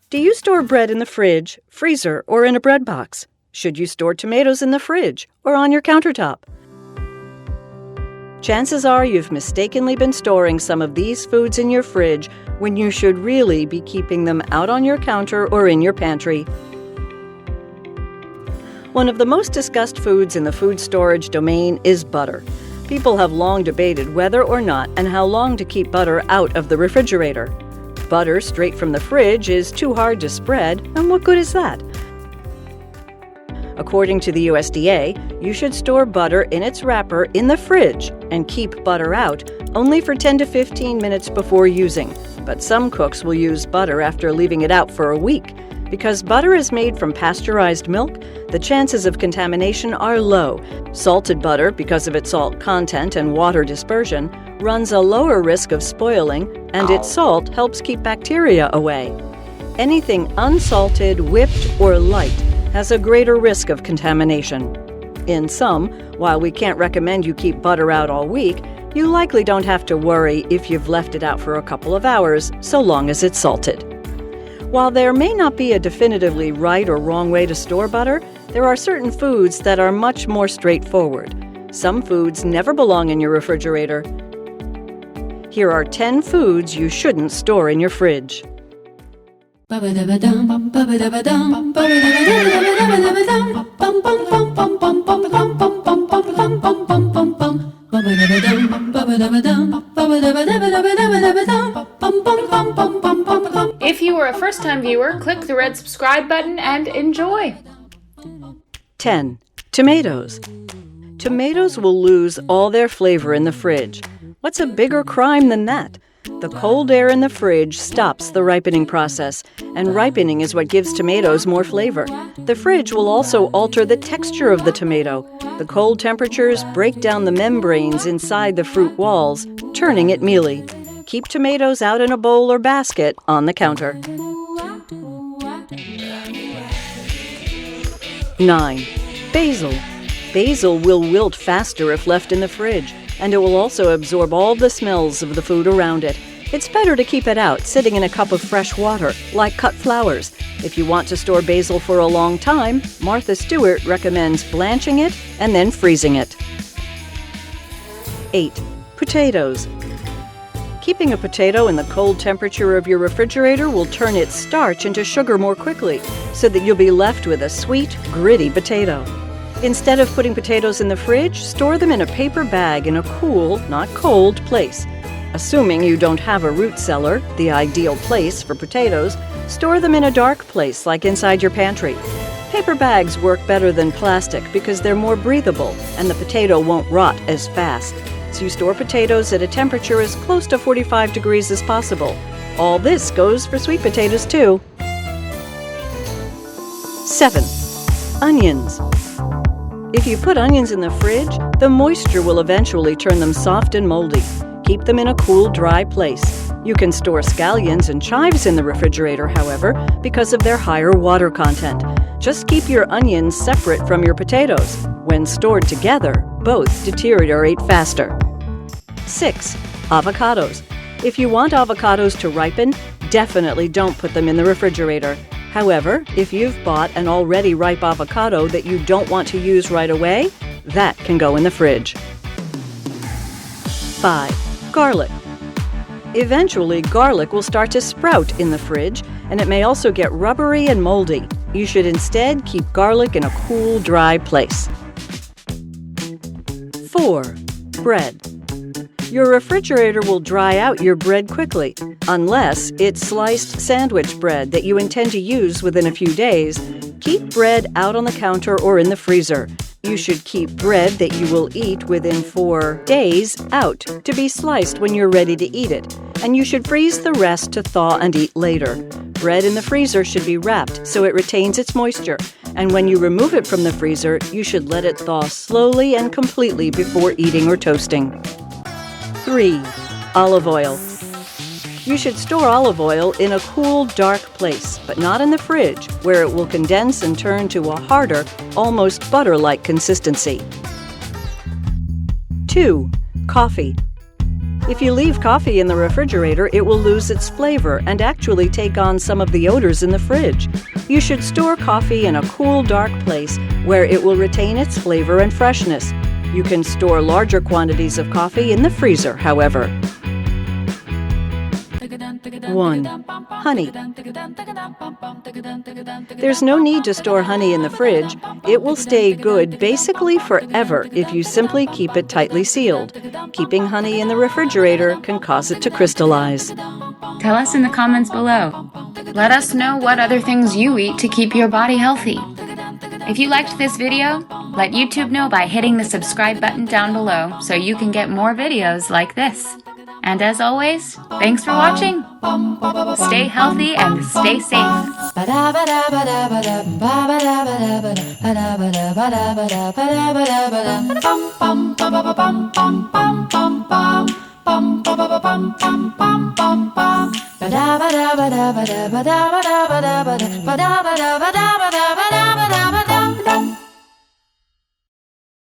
Do you store bread in the fridge, freezer, or in a bread box? Should you store tomatoes in the fridge or on your countertop? Chances are you've mistakenly been storing some of these foods in your fridge when you should really be keeping them out on your counter or in your pantry. One of the most discussed foods in the food storage domain is butter. People have long debated whether or not and how long to keep butter out of the refrigerator. Butter straight from the fridge is too hard to spread, and what good is that? According to the USDA, you should store butter in its wrapper in the fridge and keep butter out only for 10 to 15 minutes before using. But some cooks will use butter after leaving it out for a week. Because butter is made from pasteurized milk, the chances of contamination are low. Salted butter, because of its salt content and water dispersion, runs a lower risk of spoiling, and its salt helps keep bacteria away. Anything unsalted, whipped, or light has a greater risk of contamination. In sum, while we can't recommend you keep butter out all week, you likely don't have to worry if you've left it out for a couple of hours, so long as it's salted. While there may not be a definitively right or wrong way to store butter, there are certain foods that are much more straightforward. Some foods never belong in your refrigerator. Here are 10 foods you shouldn't store in your fridge. If you are a first-time viewer, click the red subscribe button and enjoy. 10. Tomatoes. Tomatoes will lose all their flavor in the fridge. What's a bigger crime than that? The cold air in the fridge stops the ripening process, and ripening is what gives tomatoes more flavor. The fridge will also alter the texture of the tomato. The cold temperatures break down the membranes inside the fruit walls, turning it mealy. Keep tomatoes out in a bowl or basket on the counter. 9. Basil. Basil will wilt faster if left in the fridge, and it will also absorb all the smells of the food around it. It's better to keep it out, sitting in a cup of fresh water, like cut flowers. If you want to store basil for a long time, Martha Stewart recommends blanching it and then freezing it. 8. Potatoes. Keeping a potato in the cold temperature of your refrigerator will turn its starch into sugar more quickly, so that you'll be left with a sweet, gritty potato. Instead of putting potatoes in the fridge, store them in a paper bag in a cool, not cold, place. Assuming you don't have a root cellar, the ideal place for potatoes, store them in a dark place like inside your pantry. Paper bags work better than plastic because they're more breathable and the potato won't rot as fast. So you store potatoes at a temperature as close to 45 degrees as possible. All this goes for sweet potatoes too. 7. Onions. If you put onions in the fridge, the moisture will eventually turn them soft and moldy. Keep them in a cool, dry place. You can store scallions and chives in the refrigerator, however, because of their higher water content. Just keep your onions separate from your potatoes. When stored together, both deteriorate faster. 6. Avocados. If you want avocados to ripen, definitely don't put them in the refrigerator. However, if you've bought an already ripe avocado that you don't want to use right away, that can go in the fridge. 5. Garlic. Eventually, garlic will start to sprout in the fridge, and it may also get rubbery and moldy. You should instead keep garlic in a cool, dry place. 4. Bread. Your refrigerator will dry out your bread quickly, unless it's sliced sandwich bread that you intend to use within a few days. Keep bread out on the counter or in the freezer. You should keep bread that you will eat within 4 days out to be sliced when you're ready to eat it, and you should freeze the rest to thaw and eat later. Bread in the freezer should be wrapped so it retains its moisture, and when you remove it from the freezer, you should let it thaw slowly and completely before eating or toasting. 3. Olive oil. You should store olive oil in a cool, dark place, but not in the fridge, where it will condense and turn to a harder, almost butter-like consistency. 2. Coffee. If you leave coffee in the refrigerator, it will lose its flavor and actually take on some of the odors in the fridge. You should store coffee in a cool, dark place where it will retain its flavor and freshness. You can store larger quantities of coffee in the freezer, however. 1. Honey. There's no need to store honey in the fridge. It will stay good basically forever if you simply keep it tightly sealed. Keeping honey in the refrigerator can cause it to crystallize. Tell us in the comments below. Let us know what other things you eat to keep your body healthy. If you liked this video, let YouTube know by hitting the subscribe button down below so you can get more videos like this. And as always, thanks for watching. Stay healthy and stay safe.